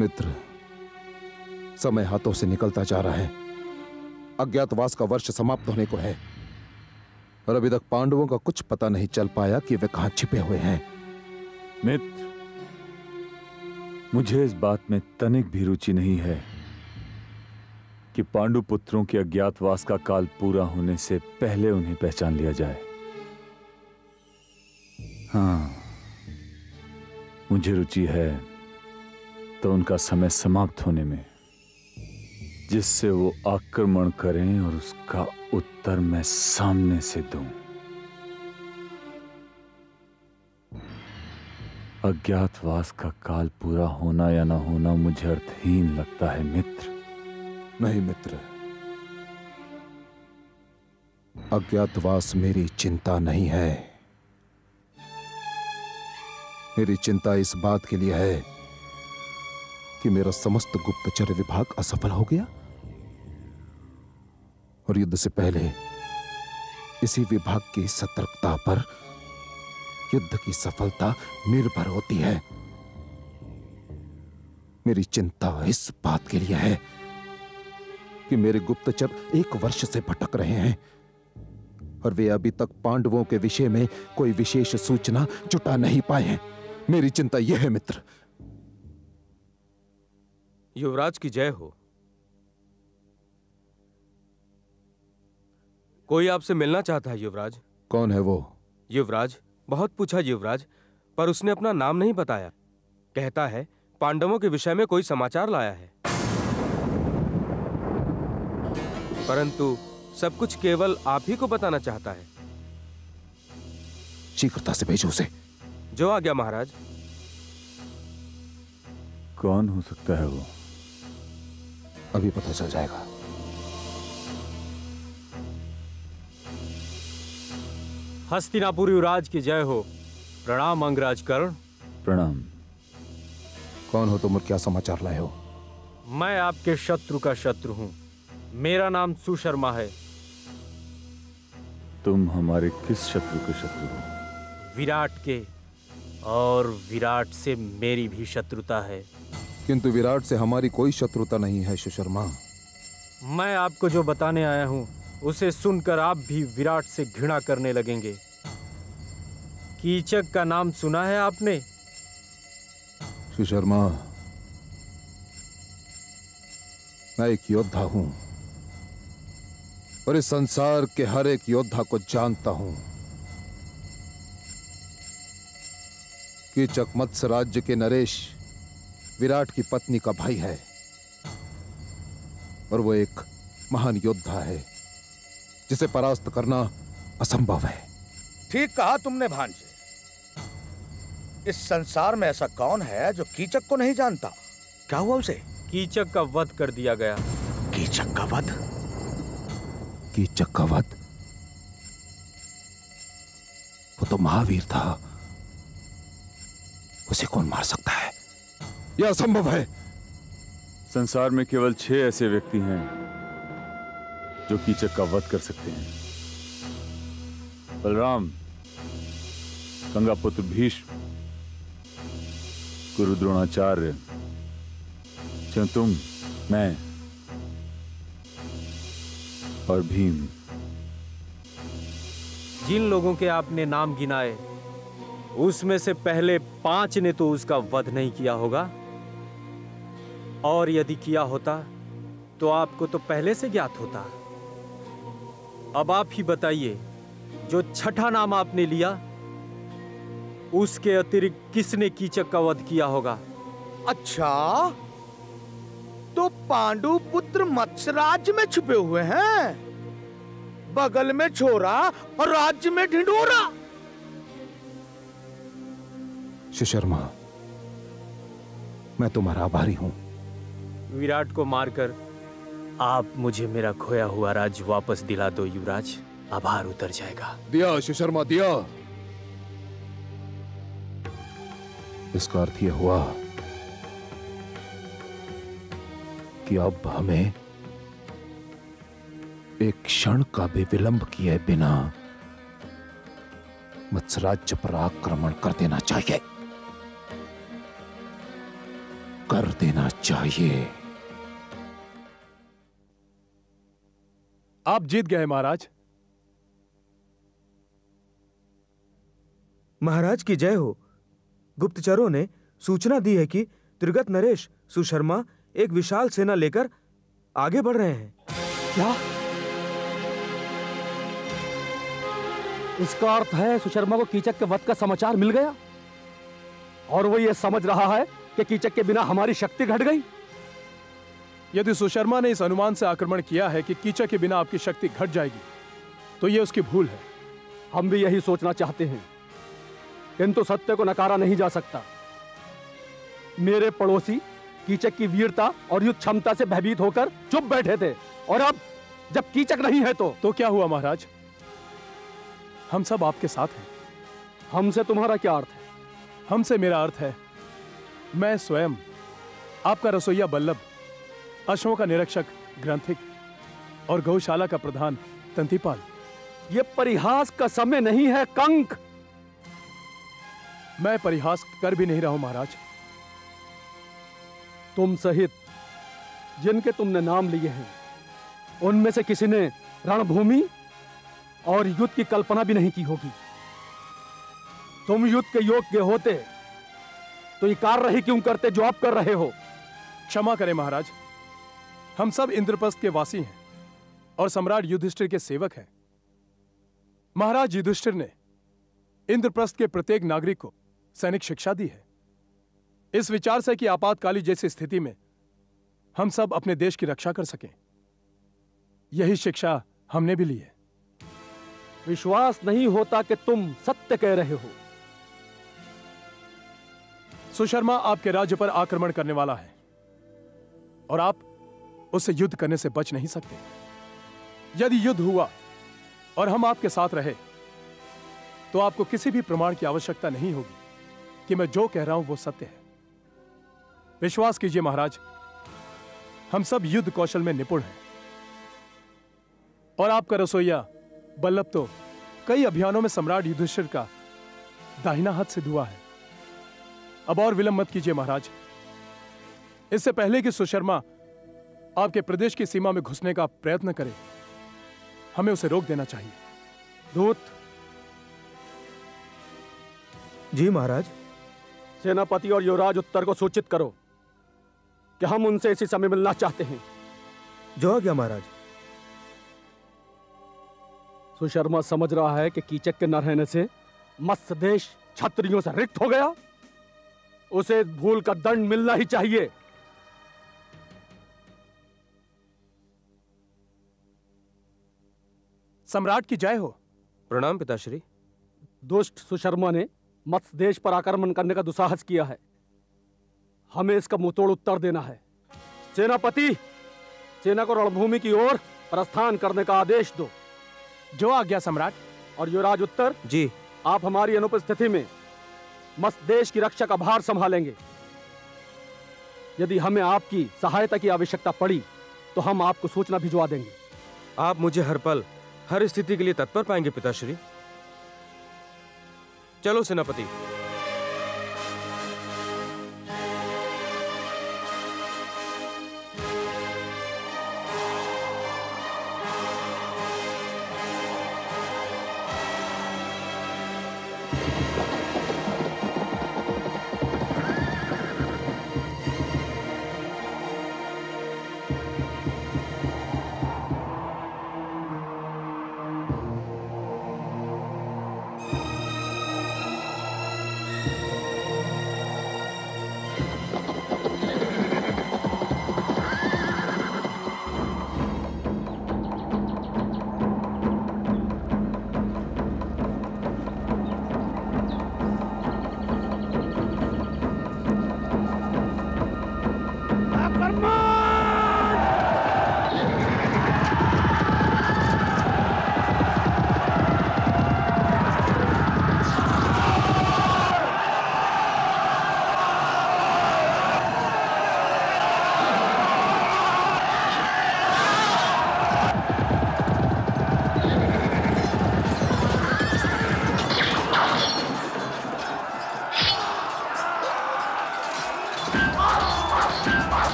मित्र, समय हाथों से निकलता जा रहा है। अज्ञातवास का वर्ष समाप्त होने को है और अभी तक पांडवों का कुछ पता नहीं चल पाया कि वे कहां छिपे हुए हैं। मित्र, मुझे इस बात में तनिक भी रुचि नहीं है कि पांडु पुत्रों के अज्ञातवास का काल पूरा होने से पहले उन्हें पहचान लिया जाए। हाँ, मुझे रुचि है तो उनका समय समाप्त होने में, जिससे वो आक्रमण करें और उसका उत्तर मैं सामने से दूं। अज्ञातवास का काल पूरा होना या ना होना मुझे अर्थहीन लगता है मित्र। नहीं मित्र, अज्ञातवास मेरी चिंता नहीं है। मेरी चिंता इस बात के लिए है कि मेरा समस्त गुप्तचर विभाग असफल हो गया और युद्ध से पहले इसी विभाग की सतर्कता पर युद्ध की सफलता निर्भर होती है। मेरी चिंता इस बात के लिए है कि मेरे गुप्तचर 1 वर्ष से भटक रहे हैं और वे अभी तक पांडवों के विषय में कोई विशेष सूचना जुटा नहीं पाए हैं। मेरी चिंता यह है मित्र। युवराज की जय हो। कोई आपसे मिलना चाहता है युवराज। कौन है वो? युवराज, बहुत पूछा युवराज, पर उसने अपना नाम नहीं बताया। कहता है पांडवों के विषय में कोई समाचार लाया है, परंतु सब कुछ केवल आप ही को बताना चाहता है। शीघ्रता से भेजो उसे। जो आ गया महाराज। कौन हो सकता है वो? अभी पता चल जाएगा। हस्तिनापुर युवराज की जय हो। प्रणाम अंगराज कर्ण। प्रणाम। कौन हो तुम और क्या समाचार लाए हो? मैं आपके शत्रु का शत्रु हूं। मेरा नाम सुशर्मा है। तुम हमारे किस शत्रु के शत्रु हो? विराट के, और विराट से मेरी भी शत्रुता है। किंतु विराट से हमारी कोई शत्रुता नहीं है सुशर्मा। मैं आपको जो बताने आया हूं उसे सुनकर आप भी विराट से घृणा करने लगेंगे। कीचक का नाम सुना है आपने? सुशर्मा, मैं एक योद्धा हूं और इस संसार के हर एक योद्धा को जानता हूं। कीचक मत्स्य राज्य के नरेश विराट की पत्नी का भाई है और वो एक महान योद्धा है जिसे परास्त करना असंभव है। ठीक कहा तुमने भांजे। इस संसार में ऐसा कौन है जो कीचक को नहीं जानता? क्या हुआ उसे? कीचक का वध कर दिया गया। कीचक का वध? कीचक का वध? वो तो महावीर था, उसे कौन मार सकता है? यह असंभव है। संसार में केवल 6 ऐसे व्यक्ति हैं जो कीचक का वध कर सकते हैं। बलराम, गंगापुत्र भीष्म, गुरु द्रोणाचार्य, तुम, मैं और भीम। जिन लोगों के आपने नाम गिनाए उसमें से पहले 5 ने तो उसका वध नहीं किया होगा, और यदि किया होता तो आपको तो पहले से ज्ञात होता। अब आप ही बताइए, जो 6ठा नाम आपने लिया उसके अतिरिक्त किसने कीचक का वध किया होगा? अच्छा, तो पांडु पुत्र मत्स्य राज्य में छुपे हुए हैं, बगल में छोरा और राज्य में ढिंढोरा। सुशर्मा, मैं तुम्हारा आभारी हूं। विराट को मारकर आप मुझे मेरा खोया हुआ राज्य वापस दिला दो युवराज, आभार उतर जाएगा। दिया सुशर्मा, दिया। इसका अर्थ यह हुआ कि अब हमें एक क्षण का भी विलंब किए बिना मत्स्य राज्य पर आक्रमण कर देना चाहिए। कर देना चाहिए। आप जीत गए महाराज। महाराज की जय हो। गुप्तचरों ने सूचना दी है कि त्रिगत नरेश सुशर्मा एक विशाल सेना लेकर आगे बढ़ रहे हैं। क्या? इसका अर्थ है सुशर्मा को कीचक के वध का समाचार मिल गया और वो ये समझ रहा है कि कीचक के बिना हमारी शक्ति घट गई। यदि सुशर्मा ने इस अनुमान से आक्रमण किया है कि कीचक के बिना आपकी शक्ति घट जाएगी, तो यह उसकी भूल है। हम भी यही सोचना चाहते हैं, किंतु सत्य को नकारा नहीं जा सकता। मेरे पड़ोसी कीचक की वीरता और युद्ध क्षमता से भयभीत होकर चुप बैठे थे, और अब जब कीचक नहीं है तो क्या हुआ महाराज? हम सब आपके साथ हैं। हमसे तुम्हारा क्या अर्थ है? हमसे मेरा अर्थ है, मैं स्वयं, आपका रसोइया बल्लभ, अश्वों का निरीक्षक ग्रंथिक और गौशाला का प्रधान तंतीपाल। यह परिहास का समय नहीं है कंक। मैं परिहास कर भी नहीं रहा हूं महाराज। तुम सहित जिनके तुमने नाम लिए हैं, उनमें से किसी ने रणभूमि और युद्ध की कल्पना भी नहीं की होगी। तुम युद्ध के योग्य होते तो ये कार्य ही क्यों करते जो आप कर रहे हो? क्षमा करें महाराज, हम सब इंद्रप्रस्थ के वासी हैं और सम्राट युधिष्ठिर के सेवक हैं। महाराज युधिष्ठिर ने इंद्रप्रस्थ के प्रत्येक नागरिक को सैनिक शिक्षा दी है, इस विचार से कि आपातकाली जैसी स्थिति में हम सब अपने देश की रक्षा कर सकें। यही शिक्षा हमने भी ली है। विश्वास नहीं होता कि तुम सत्य कह रहे हो। सुशर्मा आपके राज्य पर आक्रमण करने वाला है और आप उससे युद्ध करने से बच नहीं सकते। यदि युद्ध हुआ और हम आपके साथ रहे तो आपको किसी भी प्रमाण की आवश्यकता नहीं होगी कि मैं जो कह रहा हूं वो सत्य है। विश्वास कीजिए महाराज, हम सब युद्ध कौशल में निपुण हैं और आपका रसोइया बल्लभ तो कई अभियानों में सम्राट युधिष्ठिर का दाहिना हाथ सिद्ध हुआ है। अब और विलंब मत कीजिए महाराज। इससे पहले कि सुशर्मा आपके प्रदेश की सीमा में घुसने का प्रयत्न करे, हमें उसे रोक देना चाहिए। दूत। जी महाराज। सेनापति और युवराज उत्तर को सूचित करो कि हम उनसे इसी समय मिलना चाहते हैं। जो आज्ञा महाराज। सुशर्मा समझ रहा है कि कीचक के न रहने से मत्स्य देश क्षत्रियों से रिक्त हो गया। उसे भूल का दंड मिलना ही चाहिए। सम्राट की जय हो। प्रणाम पिताश्री। दुष्ट सुशर्मा ने मत्स्य देश पर आक्रमण करने का दुस्साहस किया है। हमें इसका मुंहतोड़ उत्तर देना है। सेनापति, सेना को रणभूमि की ओर प्रस्थान करने का आदेश दो। जो आज्ञा सम्राट। और युवराज उत्तर जी, आप हमारी अनुपस्थिति में मत्स्य देश की रक्षा का भार संभालेंगे। यदि हमें आपकी सहायता की आवश्यकता पड़ी तो हम आपको सूचना भिजवा देंगे। आप मुझे हर पल हर स्थिति के लिए तत्पर पाएंगे पिताश्री। चलो सेनापति।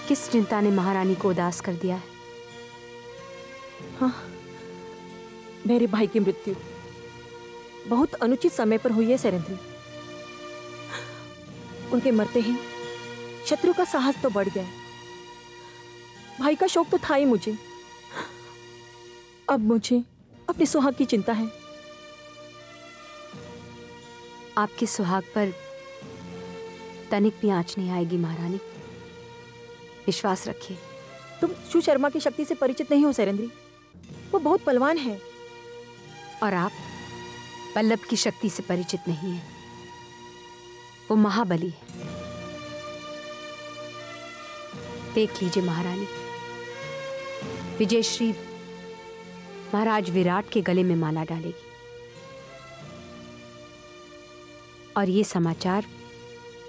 किस चिंता ने महारानी को उदास कर दिया है? हाँ, मेरे भाई की मृत्यु बहुत अनुचित समय पर हुई है सैरेंद्री। उनके मरते ही शत्रु का साहस तो बढ़ गया है। भाई का शौक तो था ही मुझे, अब मुझे अपने सुहाग की चिंता है। आपके सुहाग पर तनिक भी आंच नहीं आएगी महारानी, विश्वास रखिए। तुम सुशर्मा की शक्ति से परिचित नहीं हो सैरेंद्री, वो बहुत बलवान है। और आप बल्लभ की शक्ति से परिचित नहीं है, वो महाबली है। देख लीजिए महारानी, विजयश्री महाराज विराट के गले में माला डालेगी और ये समाचार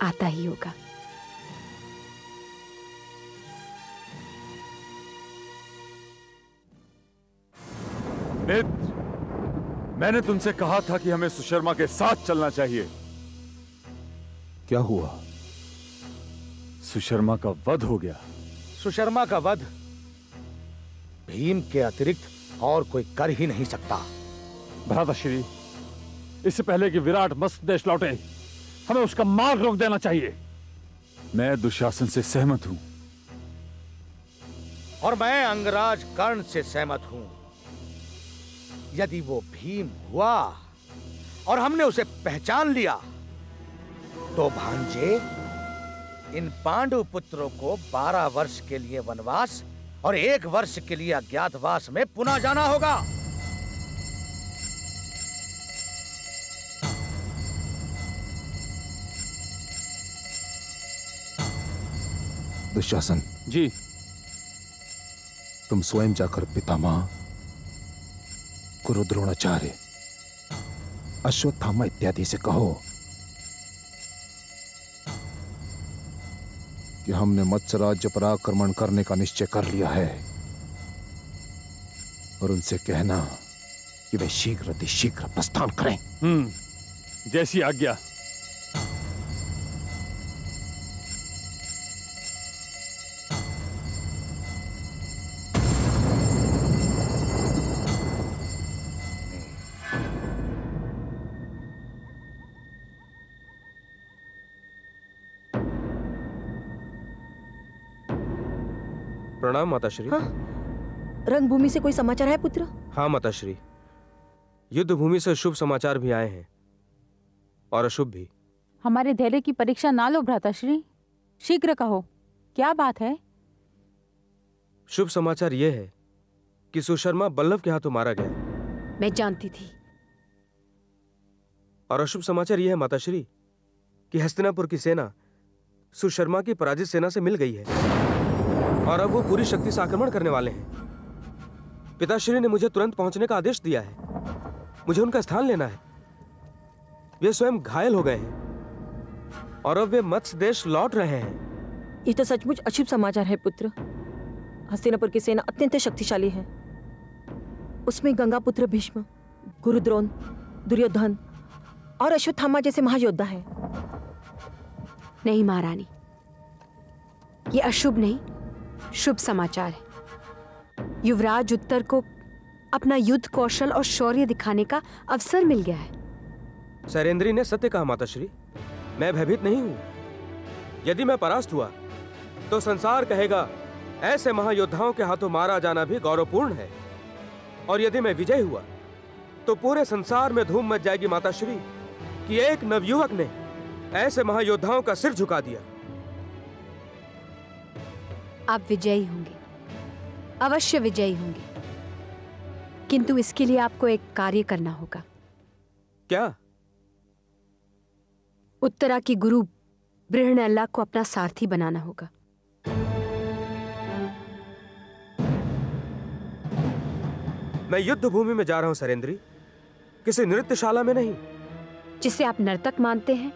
आता ही होगा। मित्र, मैंने तुमसे कहा था कि हमें सुशर्मा के साथ चलना चाहिए। क्या हुआ? सुशर्मा का वध हो गया। सुशर्मा का वध भीम के अतिरिक्त और कोई कर ही नहीं सकता। भ्राताश्री, इससे पहले कि विराट मस्त देश लौटे, हमें उसका मार्ग रोक देना चाहिए। मैं दुशासन से सहमत हूं। और मैं अंगराज कर्ण से सहमत हूं। यदि वो भीम हुआ और हमने उसे पहचान लिया, तो भांजे, इन पांडु पुत्रों को 12 वर्ष के लिए वनवास और 1 वर्ष के लिए अज्ञातवास में पुनः जाना होगा। दुशासन जी, तुम स्वयं जाकर पितामह, गुरु द्रोणाचार्य, अश्वत्थामा इत्यादि से कहो कि हमने मत्स्य राज्य पर आक्रमण करने का निश्चय कर लिया है, और उनसे कहना कि वे शीघ्र प्रस्थान करें। जैसी आज्ञा। प्रणाम माताश्री। हाँ, रंगभूमि से कोई समाचार है पुत्र? हाँ माताश्री, युद्ध भूमि से शुभ समाचार भी आए हैं और अशुभ भी। हमारे धैर्य की परीक्षा ना लो भ्राताश्री, शीघ्र कहो, क्या बात है? शुभ समाचार यह है कि सुशर्मा बल्लभ के हाथों मारा गया। मैं जानती थी। और अशुभ समाचार यह है माताश्री कि हस्तिनापुर की सेना सुशर्मा की पराजित सेना से मिल गई है और अब वो पूरी शक्ति से आक्रमण करने वाले हैं। पिताश्री ने मुझे तुरंत पहुंचने का आदेश दिया है। मुझे उनका स्थान लेना है। वे स्वयं घायल हो गए हैं और अब वे मत्स्य देश लौट रहे हैं। ये तो सचमुच अशुभ समाचार है पुत्र। हस्तिनापुर की सेना अत्यंत शक्तिशाली है। उसमें गंगापुत्र भीष्म, गुरु द्रोण, दुर्योधन और अश्वत्थामा जैसे महायोद्धा हैं। नहीं महारानी, ये अशुभ नहीं, शुभ समाचार है। युवराज उत्तर को अपना युद्ध कौशल और शौर्य दिखाने का अवसर मिल गया है। सैरेंद्री ने सत्य कहा माताश्री, मैं भयभीत नहीं हूं। यदि मैं परास्त हुआ तो संसार कहेगा ऐसे महायोद्धाओं के हाथों मारा जाना भी गौरवपूर्ण है, और यदि मैं विजय हुआ तो पूरे संसार में धूम मच जाएगी माताश्री कि एक नवयुवक ने ऐसे महायोद्धाओं का सिर झुका दिया। आप विजयी होंगे, अवश्य विजयी होंगे, किंतु इसके लिए आपको एक कार्य करना होगा। क्या? उत्तरा की गुरु बृहणल्ला को अपना सारथी बनाना होगा। मैं युद्ध भूमि में जा रहा हूं सैरेंद्री, किसी नृत्यशाला में नहीं। जिसे आप नर्तक मानते हैं,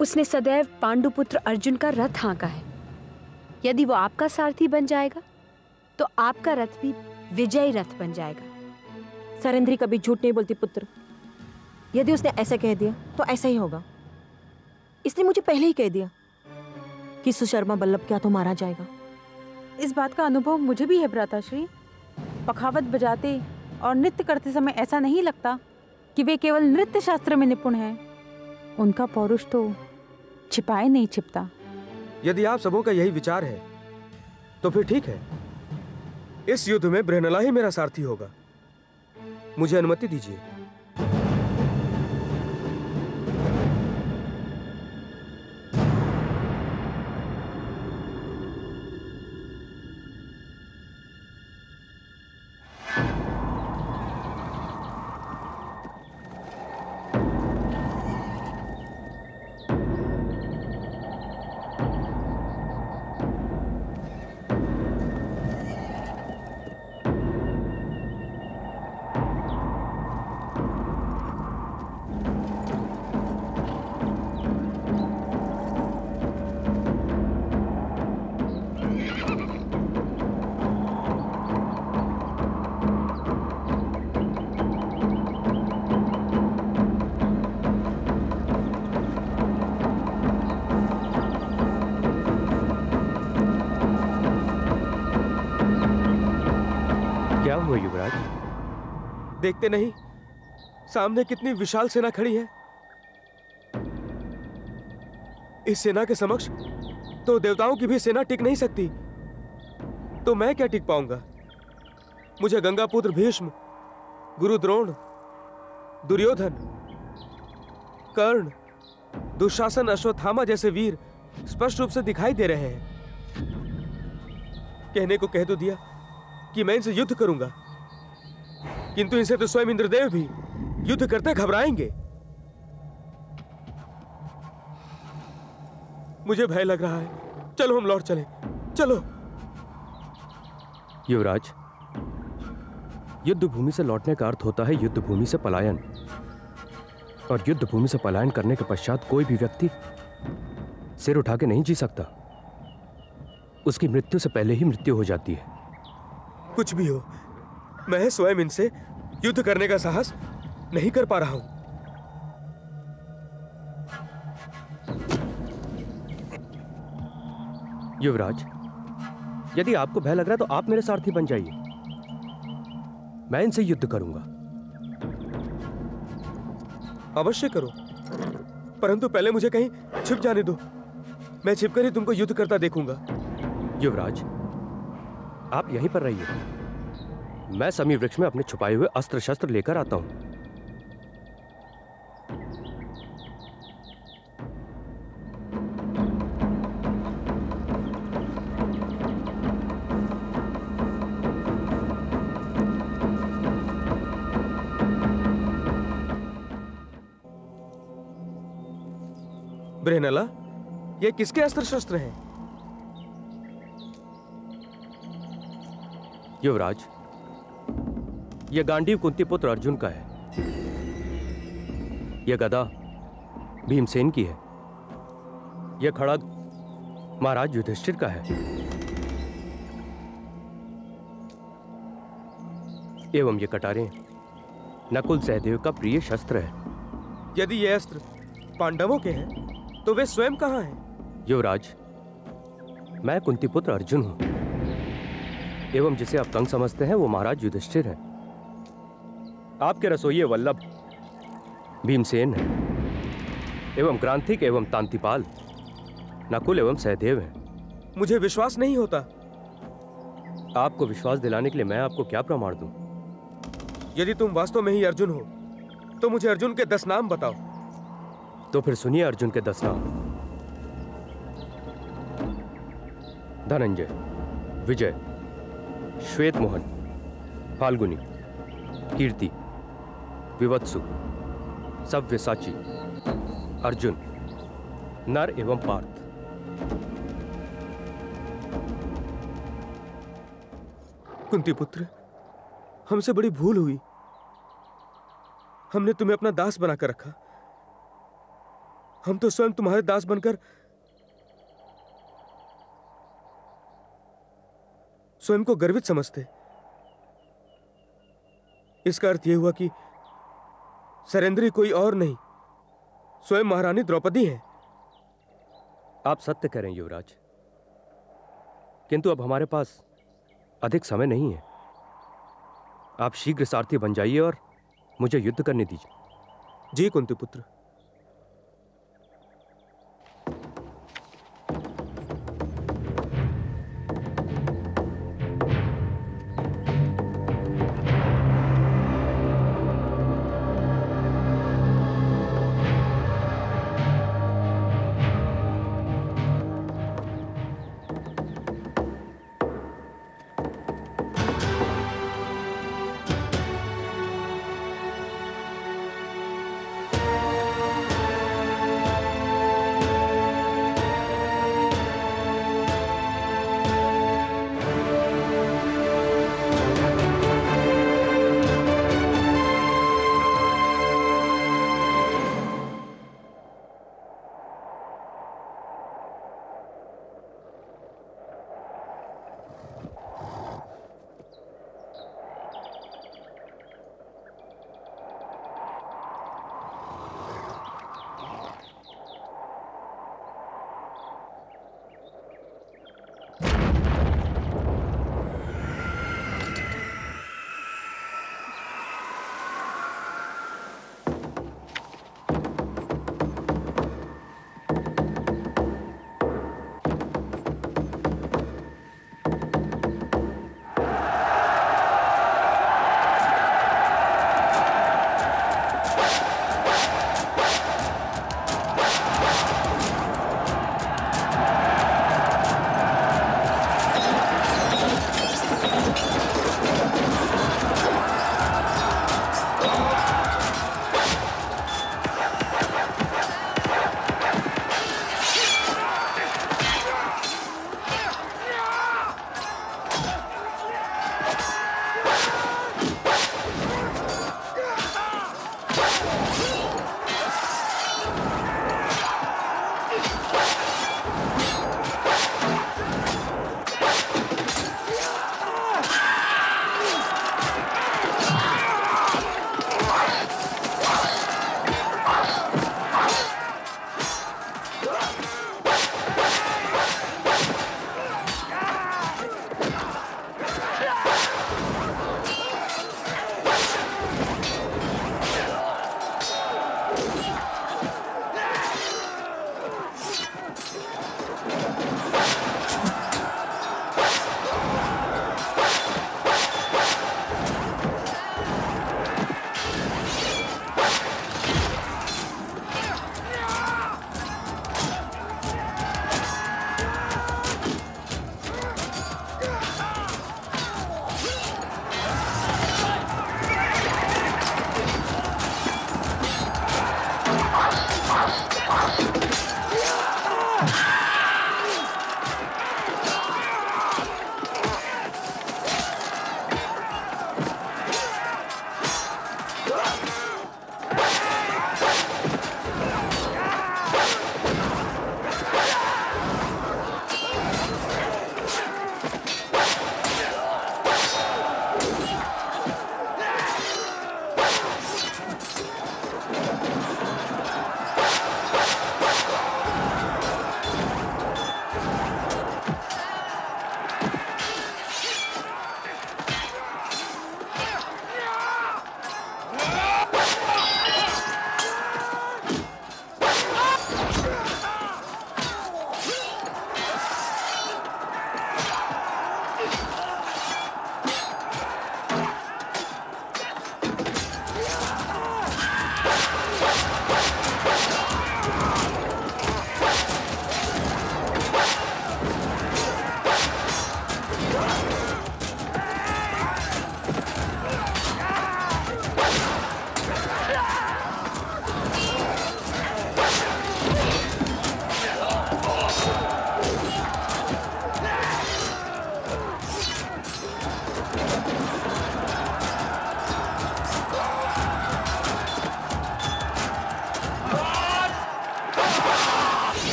उसने सदैव पांडुपुत्र अर्जुन का रथ हाँका है। यदि वो आपका सारथी बन जाएगा तो आपका रथ भी विजयी रथ बन जाएगा। सैरेंद्री कभी झूठ नहीं बोलती पुत्र। यदि उसने ऐसा कह दिया तो ऐसा ही होगा। इसने मुझे पहले ही कह दिया कि सुशर्मा बल्लभ के हाथों मारा जाएगा। इस बात का अनुभव मुझे भी है भ्राताश्री। पखावत बजाते और नृत्य करते समय ऐसा नहीं लगता कि वे केवल नृत्य शास्त्र में निपुण हैं। उनका पौरुष तो छिपाए नहीं छिपता। यदि आप सबों का यही विचार है तो फिर ठीक है, इस युद्ध में बृहनला ही मेरा सारथी होगा। मुझे अनुमति दीजिए। क्या हुआ युवराज? देखते नहीं सामने कितनी विशाल सेना खड़ी है। इस सेना के समक्ष तो देवताओं की भी सेना टिक नहीं सकती, तो मैं क्या टिक पाऊंगा? मुझे गंगापुत्र भीष्म, गुरु द्रोण, दुर्योधन, कर्ण, दुशासन, अश्वत्थामा जैसे वीर स्पष्ट रूप से दिखाई दे रहे हैं। कहने को कह तो दिया कि मैं इनसे युद्ध करूंगा, किंतु इनसे तो स्वयं इंद्रदेव भी युद्ध करते घबराएंगे। मुझे भय लग रहा है। चलो हम लौट चलें। चलो। युवराज, युद्ध भूमि से लौटने का अर्थ होता है युद्ध भूमि से पलायन, और युद्ध भूमि से पलायन करने के पश्चात कोई भी व्यक्ति सिर उठा के नहीं जी सकता। उसकी मृत्यु से पहले ही मृत्यु हो जाती है। कुछ भी हो, मैं स्वयं इनसे युद्ध करने का साहस नहीं कर पा रहा हूं। युवराज, यदि आपको भय लग रहा है तो आप मेरे सारथी बन जाइए। मैं इनसे युद्ध करूंगा। अवश्य करो, परंतु पहले मुझे कहीं छिप जाने दो। मैं छिपकर ही तुमको युद्ध करता देखूंगा। युवराज, आप यहीं पर रहिए। मैं समी वृक्ष में अपने छुपाए हुए अस्त्र शस्त्र लेकर आता हूं। बृहनला, ये किसके अस्त्र शस्त्र हैं? युवराज, यह गांडीव कुंती पुत्र अर्जुन का है। यह गदा भीमसेन की है। यह खड़ग महाराज युधिष्ठिर का है। एवं ये कटारें नकुल सहदेव का प्रिय शस्त्र है। यदि ये अस्त्र पांडवों के हैं तो वे स्वयं कहां हैं? युवराज, मैं कुंती पुत्र अर्जुन हूं, एवं जिसे आप तंग समझते हैं वो महाराज युधिष्ठिर है। आपके रसोइये वल्लभ भीमसेन है, एवं क्रांतिक एवं तांतिपाल नकुल एवं सहदेव हैं। मुझे विश्वास नहीं होता। आपको विश्वास दिलाने के लिए मैं आपको क्या प्रमाण दूं? यदि तुम वास्तव में ही अर्जुन हो तो मुझे अर्जुन के 10 नाम बताओ। तो फिर सुनिए अर्जुन के 10 नाम। धनंजय, विजय, श्वेत मोहन, फाल्गुनी, कीर्ति, विवत्सु, सव्यसाची, अर्जुन, नर एवं पार्थ। कुंती पुत्र, हमसे बड़ी भूल हुई। हमने तुम्हें अपना दास बनाकर रखा। हम तो स्वयं तुम्हारे दास बनकर स्वयं को गर्वित समझते। इसका अर्थ यह हुआ कि सरेंद्री कोई और नहीं, स्वयं महारानी द्रौपदी है। आप सत्य कह रहे हैं युवराज। किंतु अब हमारे पास अधिक समय नहीं है। आप शीघ्र सारथी बन जाइए और मुझे युद्ध करने दीजिए। जी कुंती पुत्र।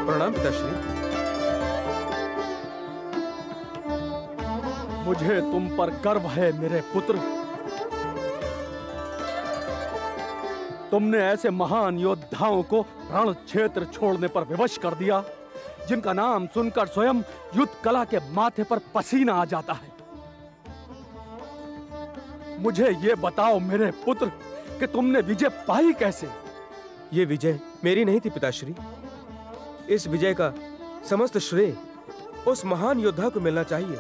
प्रणाम पिताश्री। मुझे तुम पर गर्व है मेरे पुत्र। तुमने ऐसे महान योद्धाओं को रण क्षेत्र छोड़ने पर विवश कर दिया, जिनका नाम सुनकर स्वयं युद्ध कला के माथे पर पसीना आ जाता है। मुझे ये बताओ मेरे पुत्र कि तुमने विजय पाई कैसे? ये विजय मेरी नहीं थी पिताश्री। इस विजय का समस्त श्रेय उस महान योद्धा को मिलना चाहिए,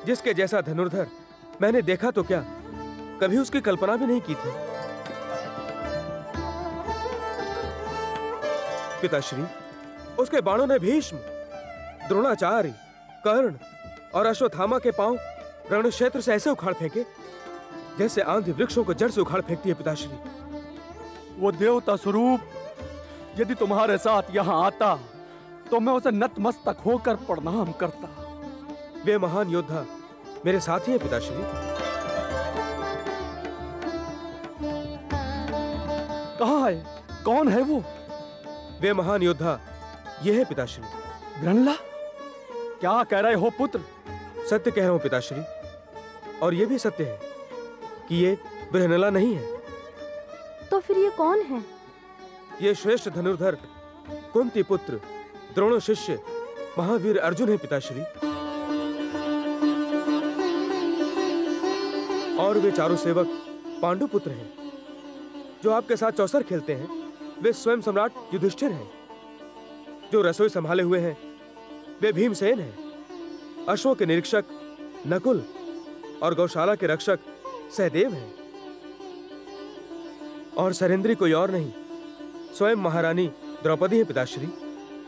जिसके जैसा धनुर्धर मैंने देखा तो क्या, कभी उसकी कल्पना भी नहीं की थी। पिताश्री, उसके बाणों ने भीष्म, द्रोणाचार्य, कर्ण और अश्वत्थामा के पांव रण क्षेत्र से ऐसे उखाड़ फेंके जैसे आंधी वृक्षों को जड़ से उखाड़ फेंकती है पिताश्री। वो देवता स्वरूप यदि तुम्हारे साथ यहाँ आता तो मैं उसे नतमस्तक होकर प्रणाम करता। वे महान योद्धा मेरे साथ ही है पिताश्री। कहाँ है? कौन है वो? वे महान योद्धा ये है पिताश्री। ग्रनला, क्या कह रहे हो पुत्र? सत्य कह रहा हूं पिताश्री, और ये भी सत्य है कि ये बृहनला नहीं है। तो फिर ये कौन है? ये श्रेष्ठ धनुर्धर कुंती पुत्र द्रोण शिष्य महावीर अर्जुन है पिताश्री। और वे चारों सेवक पांडु पुत्र हैं, जो आपके साथ चौसर खेलते हैं। वे स्वयं सम्राट युधिष्ठिर हैं। जो रसोई संभाले हुए हैं वे भीमसेन हैं। अश्वों के निरीक्षक नकुल और गौशाला के रक्षक सहदेव हैं। और सरेंद्री कोई और नहीं, स्वयं महारानी द्रौपदी है पिताश्री।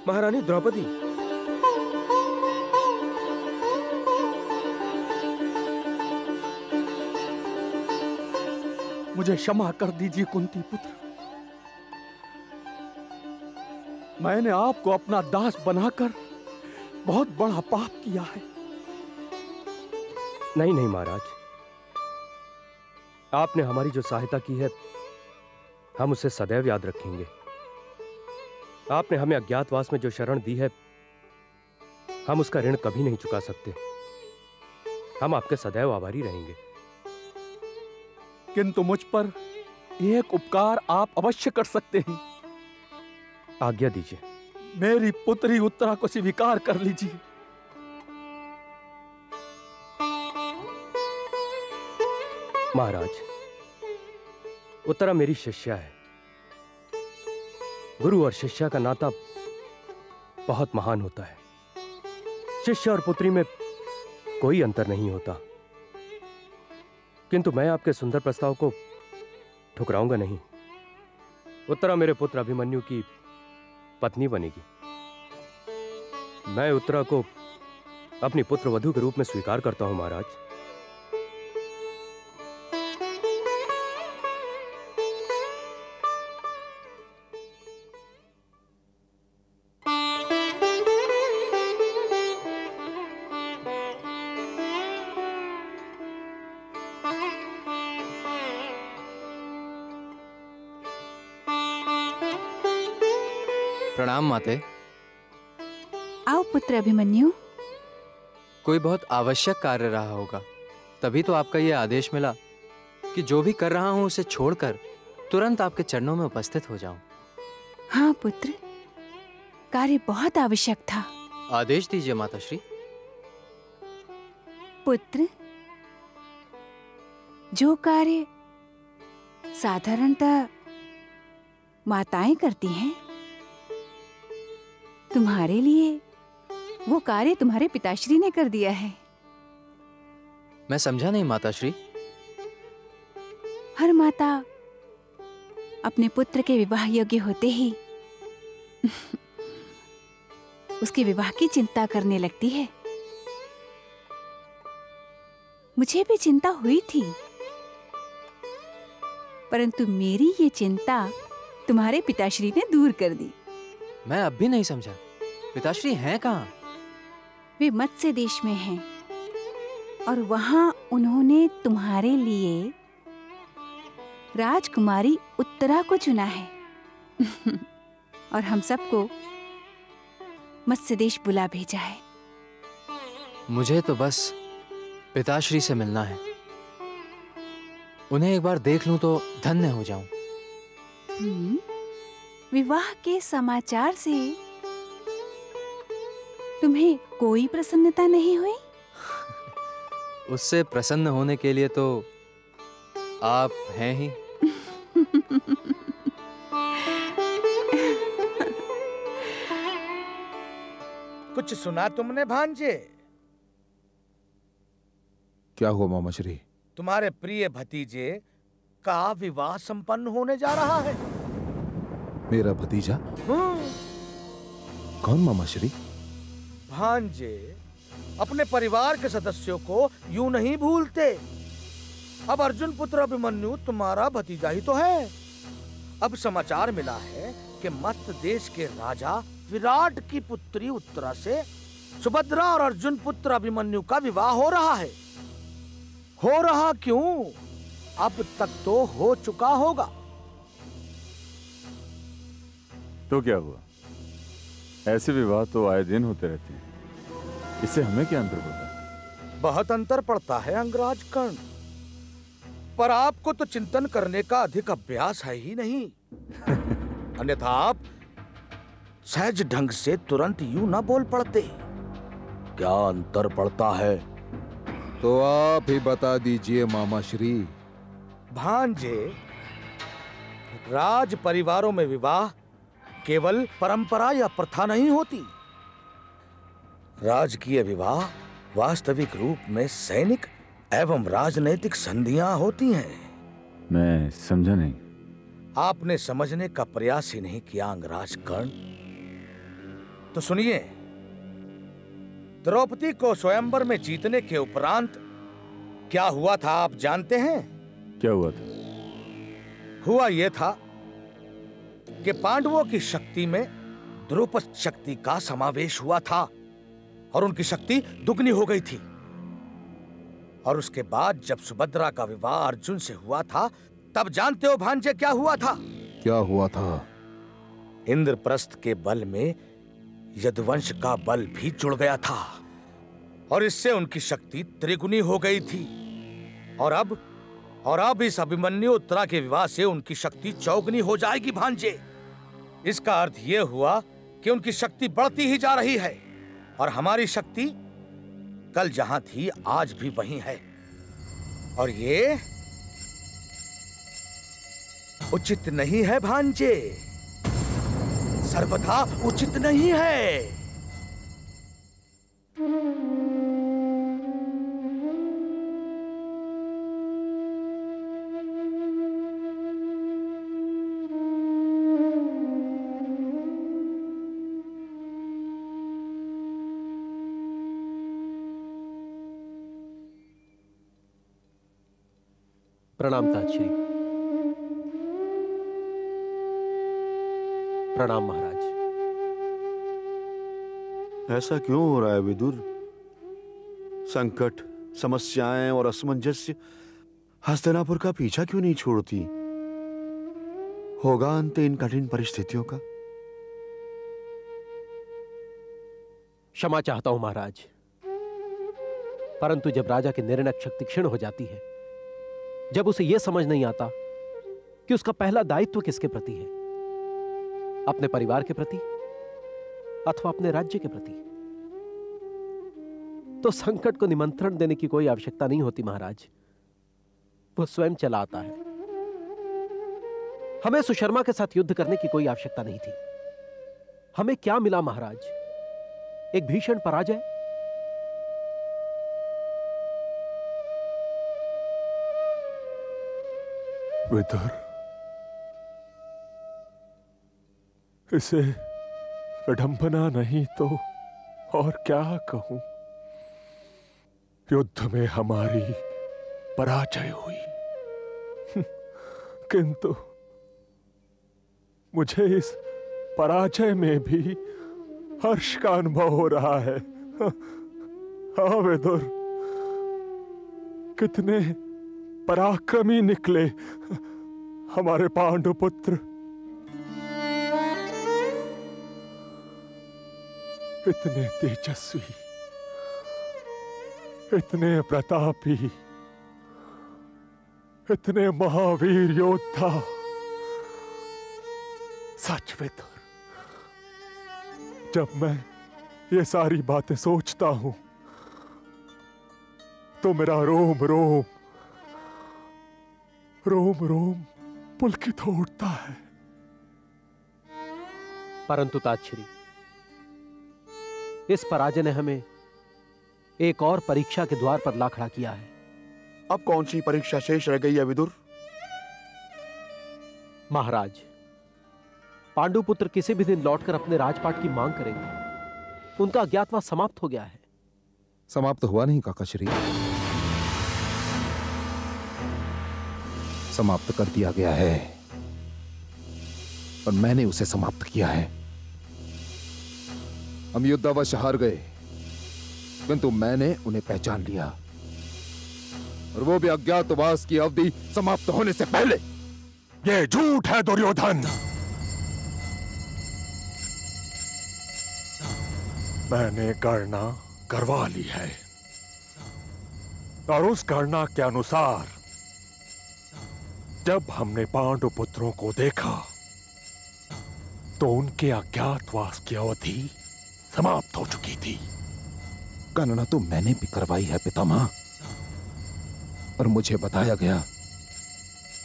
महारानी द्रौपदी। मुझे क्षमा कर दीजिए कुंती पुत्र। मैंने आपको अपना दास बनाकर बहुत बड़ा पाप किया है। नहीं नहीं महाराज, आपने हमारी जो सहायता की है हम उसे सदैव याद रखेंगे। आपने हमें अज्ञातवास में जो शरण दी है हम उसका ऋण कभी नहीं चुका सकते। हम आपके सदैव आभारी रहेंगे। किंतु मुझ पर एक उपकार आप अवश्य कर सकते हैं। आज्ञा दीजिए। मेरी पुत्री उत्तरा को स्वीकार कर लीजिए। महाराज, उत्तरा मेरी शिष्या है। गुरु और शिष्या का नाता बहुत महान होता है। शिष्य और पुत्री में कोई अंतर नहीं होता। किंतु मैं आपके सुंदर प्रस्ताव को ठुकराऊंगा नहीं। उत्तरा मेरे पुत्र अभिमन्यु की पत्नी बनेगी। मैं उत्तरा को अपनी पुत्र वधू के रूप में स्वीकार करता हूं महाराज। प्रणाम माते। आओ पुत्र अभिमन्यु। कोई बहुत आवश्यक कार्य रहा होगा, तभी तो आपका यह आदेश मिला कि जो भी कर रहा हूं उसे छोड़कर तुरंत आपके चरणों में उपस्थित हो जाऊं। हाँ पुत्र, कार्य बहुत आवश्यक था। आदेश दीजिए माताश्री। पुत्र, जो कार्य साधारणतः माताएं करती हैं, तुम्हारे लिए वो कार्य तुम्हारे पिताश्री ने कर दिया है। मैं समझा नहीं माताश्री। हर माता अपने पुत्र के विवाह योग्य होते ही उसके विवाह की चिंता करने लगती है। मुझे भी चिंता हुई थी, परंतु मेरी ये चिंता तुम्हारे पिताश्री ने दूर कर दी। मैं अब भी नहीं समझा, पिताश्री हैं कहाँ? वे मत्स्य देश में हैं और वहां उन्होंने तुम्हारे लिए राजकुमारी उत्तरा को चुना है। और हम सबको मत्स्यदेश बुला भेजा है। मुझे तो बस पिताश्री से मिलना है। उन्हें एक बार देख लूं तो धन्य हो जाऊं। विवाह के समाचार से तुम्हें कोई प्रसन्नता नहीं हुई? उससे प्रसन्न होने के लिए तो आप हैं ही। कुछ सुना तुमने भांजे? क्या हुआ मामाश्री? तुम्हारे प्रिय भतीजे का विवाह संपन्न होने जा रहा है। मेरा भतीजा? कौन मामाश्री? भांजे अपने परिवार के सदस्यों को यूं नहीं भूलते। अब अर्जुन पुत्र अभिमन्यु तुम्हारा भतीजा ही तो है। अब समाचार मिला है कि मत्स्य देश के राजा विराट की पुत्री उत्तरा से सुभद्रा और अर्जुन पुत्र अभिमन्यु का विवाह हो रहा है। हो रहा क्यों? अब तक तो हो चुका होगा। तो क्या हुआ? ऐसे विवाह तो आए दिन होते रहते हैं। इससे हमें क्या अंतर पड़ता है? बहुत अंतर पड़ता है अंगराज कर्ण, पर आपको तो चिंतन करने का अधिक अभ्यास है ही नहीं। अन्यथा आप सहज ढंग से तुरंत यूं ना बोल पड़ते। क्या अंतर पड़ता है? तो आप ही बता दीजिए मामाश्री। भांजे, राज परिवारों में विवाह केवल परंपरा या प्रथा नहीं होती। राजकीय विवाह वास्तविक रूप में सैनिक एवं राजनैतिक संधियां होती हैं। मैं समझा नहीं। आपने समझने का प्रयास ही नहीं किया अंगराज कर्ण। तो सुनिए, द्रौपदी को स्वयंवर में जीतने के उपरांत क्या हुआ था आप जानते हैं? क्या हुआ था? हुआ यह था कि पांडवों की शक्ति में द्रुपद शक्ति का समावेश हुआ था और उनकी शक्ति दुगनी हो गई थी। और उसके बाद जब सुभद्रा का विवाह अर्जुन से हुआ था, तब जानते हो भांजे क्या हुआ था? क्या हुआ था? इंद्रप्रस्थ के बल में यदुवंश का बल भी जुड़ गया था और इससे उनकी शक्ति त्रिगुनी हो गई थी। और अब इस अभिमन्यु उत्तरा के विवाह से उनकी शक्ति चौगुनी हो जाएगी भांजे। इसका अर्थ यह हुआ कि उनकी शक्ति बढ़ती ही जा रही है और हमारी शक्ति कल जहां थी आज भी वहीं है। और ये उचित नहीं है भांजे, सर्वथा उचित नहीं है। प्रणाम ताजश्री। प्रणाम महाराज। ऐसा क्यों हो रहा है विदुर? संकट, समस्याएं और असमंजस्य हस्तिनापुर का पीछा क्यों नहीं छोड़ती? होगा अंत इन कठिन परिस्थितियों का? क्षमा चाहता हूं महाराज, परंतु जब राजा की निर्णय शक्ति क्षीण हो जाती है, जब उसे यह समझ नहीं आता कि उसका पहला दायित्व किसके प्रति है, अपने परिवार के प्रति अथवा अपने राज्य के प्रति, तो संकट को निमंत्रण देने की कोई आवश्यकता नहीं होती महाराज। वो स्वयं चला आता है। हमें सुशर्मा के साथ युद्ध करने की कोई आवश्यकता नहीं थी। हमें क्या मिला महाराज? एक भीषण पराजय। विदुर, इसे विडंबना नहीं तो और क्या कहूं। युद्ध में हमारी पराजय हुई, किंतु मुझे इस पराजय में भी हर्ष का अनुभव हो रहा है। हाँ विदुर, कितने पराक्रमी निकले हमारे पांडु पुत्र। इतने तेजस्वी, इतने प्रतापी, इतने महावीर योद्धा, सच विदुर, जब मैं ये सारी बातें सोचता हूं तो मेरा रोम रोम रोम रोम पुलकित हो उठता है। परंतु ताजश्री, इस पराजय ने हमें एक और परीक्षा के द्वार पर ला खड़ा किया है। अब कौन सी परीक्षा शेष रह गई है विदुर? महाराज, पांडुपुत्र किसी भी दिन लौटकर अपने राजपाट की मांग करेंगे। उनका अज्ञातवास समाप्त हो गया है। समाप्त हुआ नहीं काकाश्री, समाप्त कर दिया गया है और मैंने उसे समाप्त किया है। हम युद्धावश हार गए, किंतु मैंने उन्हें पहचान लिया, और वो भी अज्ञातवास की अवधि समाप्त होने से पहले। ये झूठ है दुर्योधन। मैंने गणना करवा ली है और उस गणना के अनुसार जब हमने पांडुपुत्रों को देखा तो उनके अज्ञातवास की अवधि समाप्त हो चुकी थी। गणना तो मैंने भी करवाई है पितामह, और मुझे बताया गया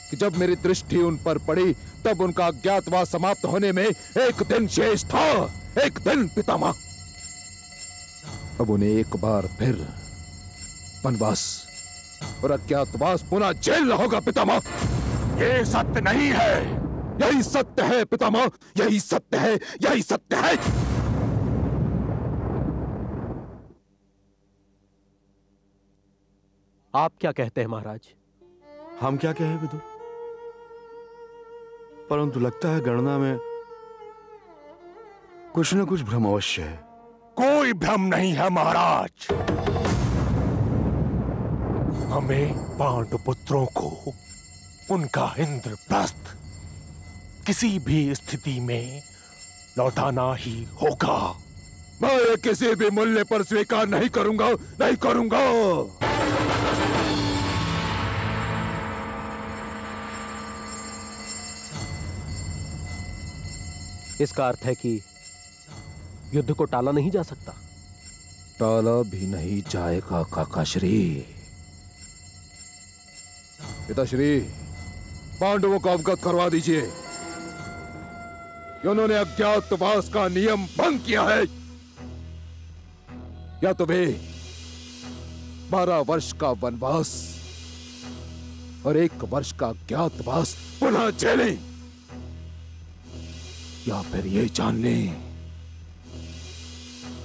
कि जब मेरी दृष्टि उन पर पड़ी तब उनका अज्ञातवास समाप्त होने में एक दिन शेष था। एक दिन पितामह। अब उन्हें एक बार फिर वनवास और अज्ञातवास पुनः झेलना होगा पितामह। ये सत्य नहीं है। यही सत्य है पितामह, यही सत्य है, यही सत्य है। आप क्या कहते हैं महाराज? हम क्या कहें विदुर, परंतु लगता है गणना में कुछ न कुछ भ्रम अवश्य है। कोई भ्रम नहीं है महाराज। हमें पांडुपुत्रों को उनका इंद्रप्रस्थ किसी भी स्थिति में लौटाना ही होगा। मैं किसी भी मूल्य पर स्वीकार नहीं करूंगा, नहीं करूंगा। इसका अर्थ है कि युद्ध को टाला नहीं जा सकता। टाला भी नहीं जाएगा काकाश्री। पिताश्री, पांडवों को अवगत करवा दीजिए कि उन्होंने अज्ञातवास का नियम भंग किया है। या तो वे 12 वर्ष का वनवास और 1 वर्ष का अज्ञातवास पुनः झेलें, या फिर ये जान लें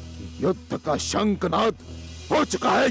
कि युद्ध का शंखनाद हो चुका है।